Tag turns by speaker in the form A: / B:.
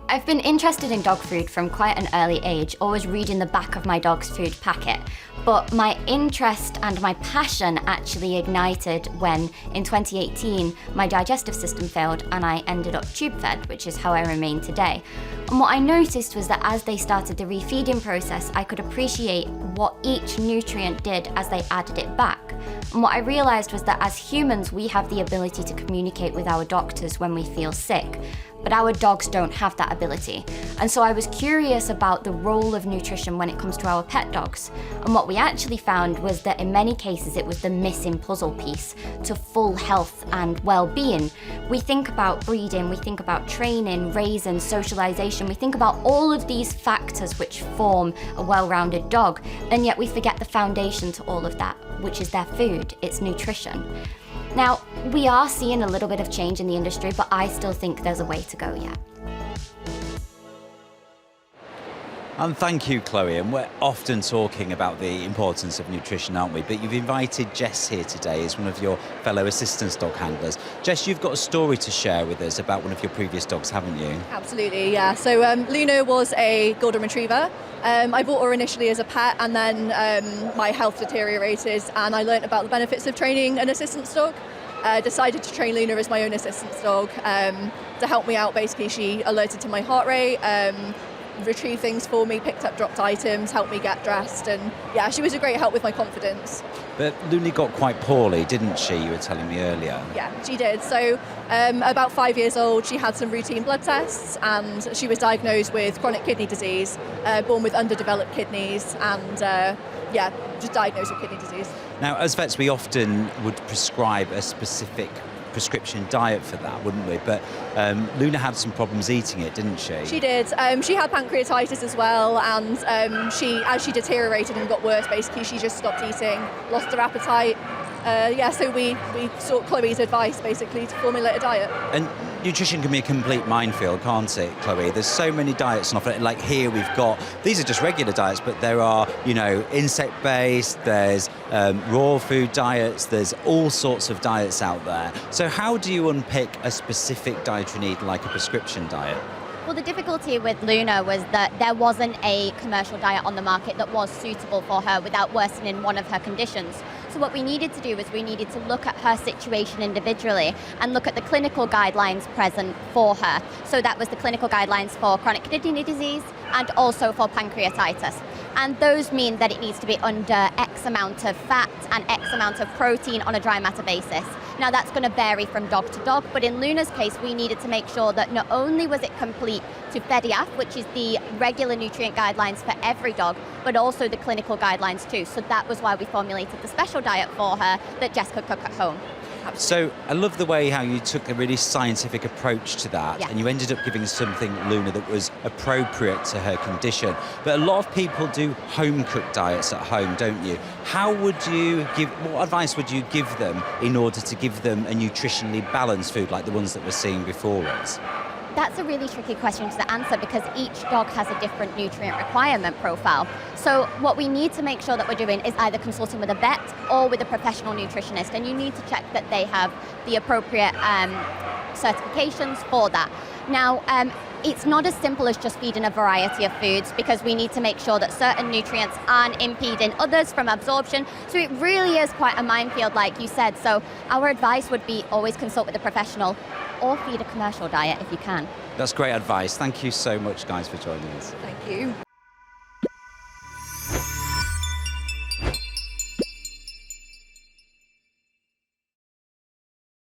A: I've been interested in dog food from quite an early age, always reading the back of my dog's food packet. But my interest and my passion actually ignited when, in 2018, my digestive system failed and I ended up tube-fed, which is how I remain today. And what I noticed was that as they started the refeeding process, I could appreciate what each nutrient did as they added it back. And what I realized was that as humans, we have the ability to communicate with our doctors when we feel sick, but our dogs don't have that ability. And so I was curious about the role of nutrition when it comes to our pet dogs. And what we actually found was that in many cases it was the missing puzzle piece to full health and well-being. We think about breeding, we think about training, raising, socialization, we think about all of these factors which form a well-rounded dog, and yet we forget the foundation to all of that, which is their food, it's nutrition. Now, we are seeing a little bit of change in the industry, but I still think there's a way to go yet.
B: And thank you, Chloe. And we're often talking about the importance of nutrition, aren't we? But you've invited Jess here today as one of your fellow assistance dog handlers. Jess, you've got a story to share with us about one of your previous dogs, haven't you?
C: Absolutely, yeah. So Luna was a golden retriever. I bought her initially as a pet, and then my health deteriorated and I learnt about the benefits of training an assistance dog. Decided to train Luna as my own assistance dog to help me out. Basically, she alerted to my heart rate, retrieved things for me, picked up dropped items, helped me get dressed, and yeah, she was a great help with my confidence.
B: But Luna got quite poorly, didn't she? You were telling me earlier.
C: Yeah, she did. So about 5 years old, she had some routine blood tests and she was diagnosed with chronic kidney disease, born with underdeveloped kidneys, and just diagnosed with kidney disease.
B: Now, as vets, we often would prescribe a specific prescription diet for that, wouldn't we? But Luna had some problems eating it, didn't she?
C: She did. She had pancreatitis as well, and as she deteriorated and got worse, basically she just stopped eating, lost her appetite. So we sought Chloe's advice basically to formulate a diet.
B: And nutrition can be a complete minefield, can't it, Chloe? There's so many diets on offer. Like here we've got, these are just regular diets, but there are, insect-based, there's raw food diets, there's all sorts of diets out there. So how do you unpick a specific dietary need like a prescription diet?
A: Well, the difficulty with Luna was that there wasn't a commercial diet on the market that was suitable for her without worsening one of her conditions. So what we needed to do was we needed to look at her situation individually and look at the clinical guidelines present for her. So that was the clinical guidelines for chronic kidney disease and also for pancreatitis. And those mean that it needs to be under X amount of fat and X amount of protein on a dry matter basis. Now that's going to vary from dog to dog, but in Luna's case, we needed to make sure that not only was it complete to FEDIAF, which is the regular nutrient guidelines for every dog, but also the clinical guidelines too. So that was why we formulated the special diet for her that Jess could cook at home.
B: So I love the way how you took a really scientific approach to that, and you ended up giving something, Luna, that was appropriate to her condition. But a lot of people do home-cooked diets at home, don't you? What advice would you give them in order to give them a nutritionally balanced food like the ones that we're seeing before us?
A: That's a really tricky question to answer because each dog has a different nutrient requirement profile. So what we need to make sure that we're doing is either consulting with a vet or with a professional nutritionist, and you need to check that they have the appropriate certifications for that. Now, it's not as simple as just feeding a variety of foods because we need to make sure that certain nutrients aren't impeding others from absorption. So it really is quite a minefield, like you said. So our advice would be always consult with a professional or feed a commercial diet if you can.
B: That's great advice. Thank you so much, guys, for joining us.
C: Thank you.